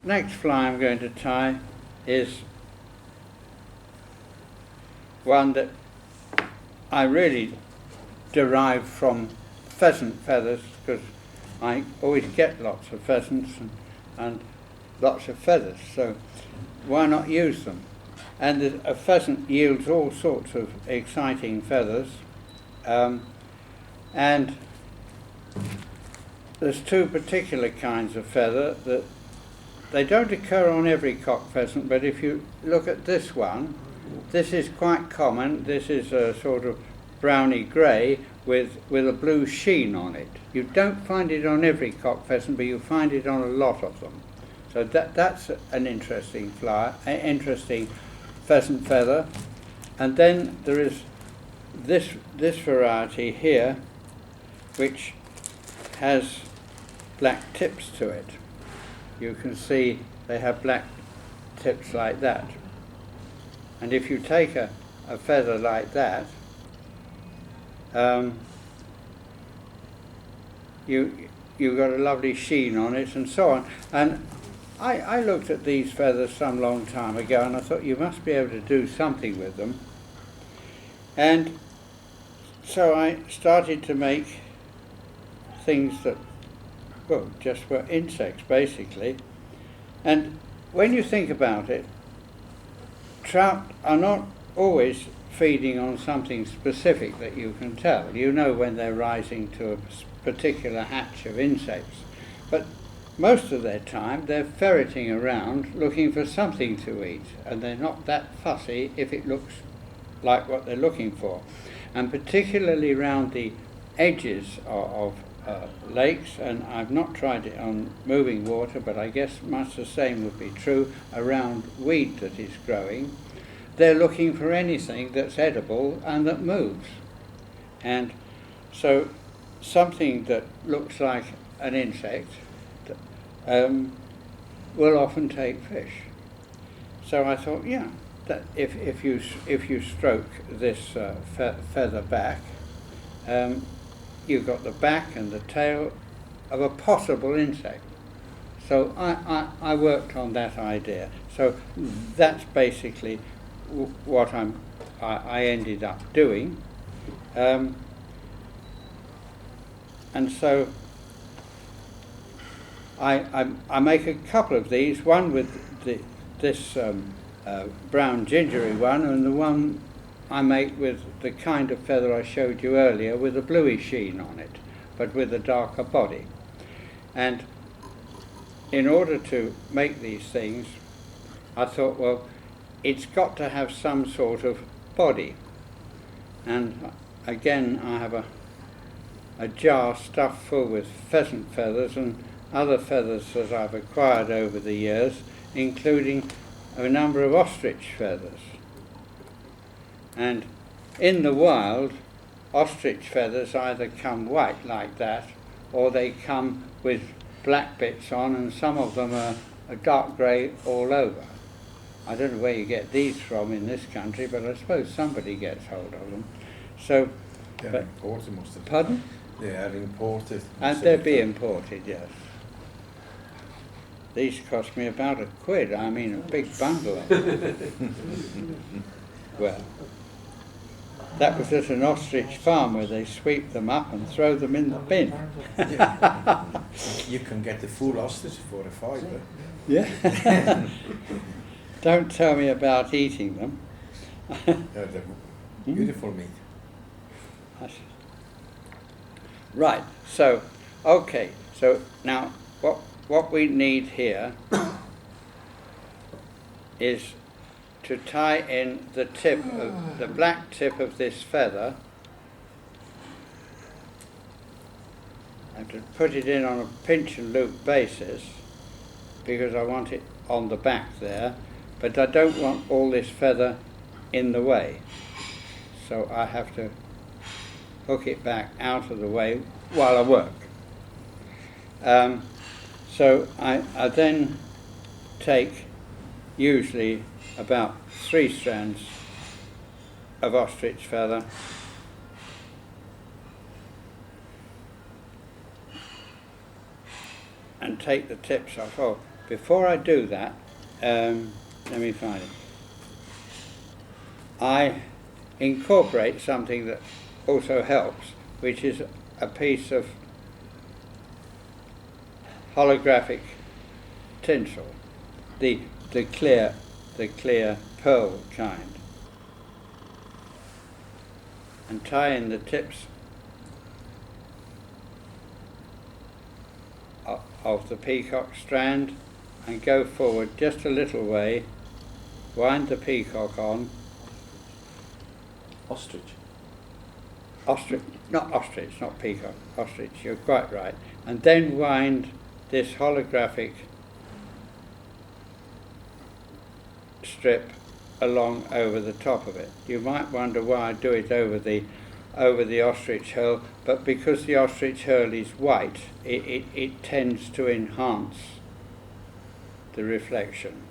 next fly I'm going to tie is one that I really derive from pheasant feathers, because I always get lots of pheasants and lots of feathers, so why not use them? And a pheasant yields all sorts of exciting feathers, and there's two particular kinds of feather that they don't occur on every cock pheasant, but if you look at this one, this is quite common. This is a sort of browny grey with a blue sheen on it. You don't find it on every cock pheasant, but you find it on a lot of them. So that's an interesting flower, an interesting pheasant feather. And then there is this variety here, which has black tips to it. You can see they have black tips like that. And if you take a feather like that, you've got a lovely sheen on it and so on. And I looked at these feathers some long time ago, and I thought you must be able to do something with them. And so I started to make things that, well, just were insects basically. And when you think about it, trout are not always feeding on something specific that you can tell. You know when they're rising to a particular hatch of insects, but most of their time they're ferreting around looking for something to eat, and they're not that fussy if it looks like what they're looking for. And particularly around the edges of lakes, and I've not tried it on moving water, but I guess much the same would be true around weed that is growing. They're looking for anything that's edible and that moves. And so something that looks like an insect will often take fish. So I thought, yeah, that if you stroke this feather back, you've got the back and the tail of a possible insect. So I worked on that idea. So that's basically what I ended up doing. And so I make a couple of these, one with this brown gingery one, and the one I make with the kind of feather I showed you earlier with a bluey sheen on it, but with a darker body. And in order to make these things, I thought, well, it's got to have some sort of body. And again, I have a jar stuffed full with pheasant feathers and other feathers that I've acquired over the years, including a number of ostrich feathers. And in the wild, ostrich feathers either come white like that, or they come with black bits on, and some of them are dark grey all over. I don't know where you get these from in this country, but I suppose somebody gets hold of them. So, they're imported, most of them. Pardon? They are imported. And they'll be imported, yes. These cost me about £1. I mean, a big bundle of them. Well, that was at an ostrich farm where they sweep them up and throw them in the bin. You can get the full ostrich for a £5. Yeah. Don't tell me about eating them. They're beautiful meat. Right, so, okay, so now what we need here is to tie in the tip of the black tip of this feather, and to put it in on a pinch and loop basis, because I want it on the back there, but I don't want all this feather in the way, so I have to hook it back out of the way while I work. So I then take usually about 3 strands of ostrich feather, and take the tips off. Oh, before I do that, let me find it. I incorporate something that also helps, which is a piece of holographic tinsel, the clear pearl kind, and tie in the tips of the peacock strand and go forward just a little way, wind the peacock on. Ostrich. Ostrich, not peacock, ostrich, you're quite right. And then wind this holographic strip along over the top of it. You might wonder why I do it over the ostrich herl, but because the ostrich herl is white, it tends to enhance the reflection.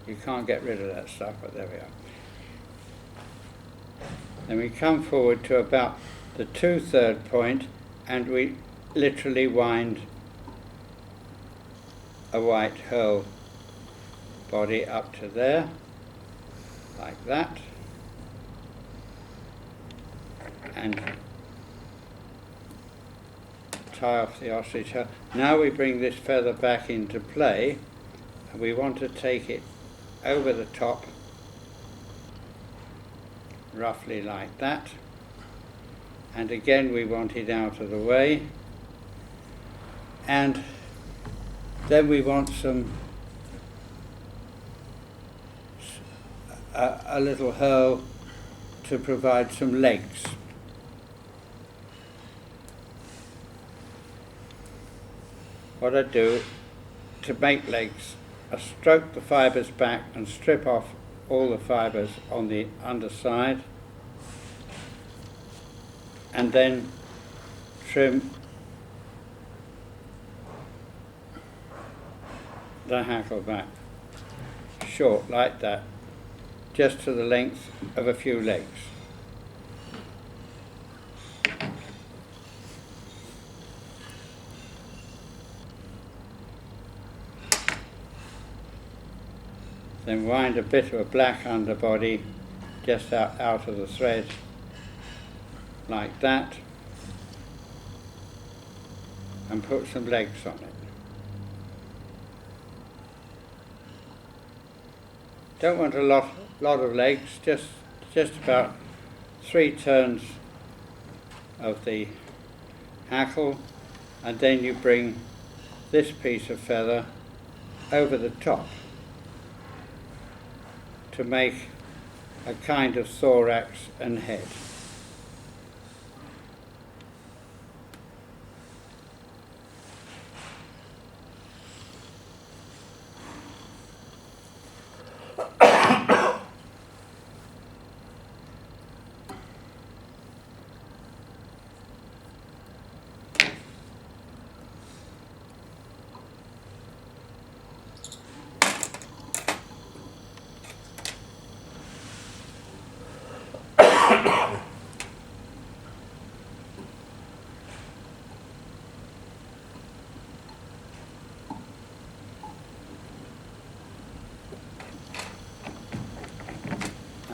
You can't get rid of that stuff, but there we are. Then we come forward to about the 2/3 point, and we literally wind a white herl body up to there, like that, and tie off the ostrich herl. Now we bring this feather back into play, and we want to take it over the top, roughly like that, and again we want it out of the way, and then we want a little herl to provide some legs. What I do to make legs, I stroke the fibres back and strip off all the fibres on the underside, and then trim the hackle back short like that, just to the length of a few legs. Then wind a bit of a black underbody just out of the thread, like that, and put some legs on it. Don't want a lot of legs, just about 3 turns of the hackle, and then you bring this piece of feather over the top to make a kind of thorax and head.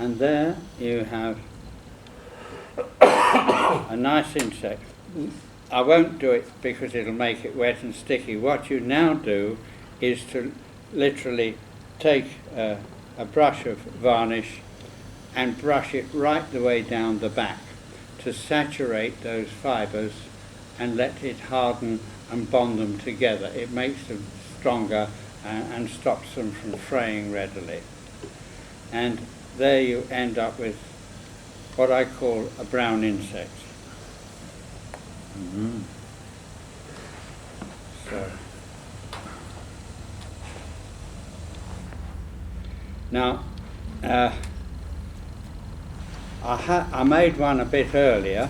And there you have a nice insect. I won't do it because it'll make it wet and sticky. What you now do is to literally take a brush of varnish and brush it right the way down the back to saturate those fibres and let it harden and bond them together. It makes them stronger and stops them from fraying readily. And there you end up with what I call a brown insect. Mm-hmm. So now I made one a bit earlier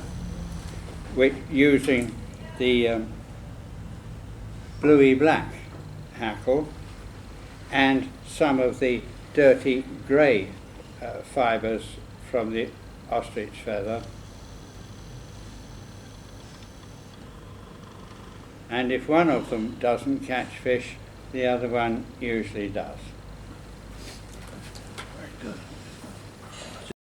using the bluey black hackle and some of the dirty grey fibres from the ostrich feather, and if one of them doesn't catch fish, the other one usually does. Very good.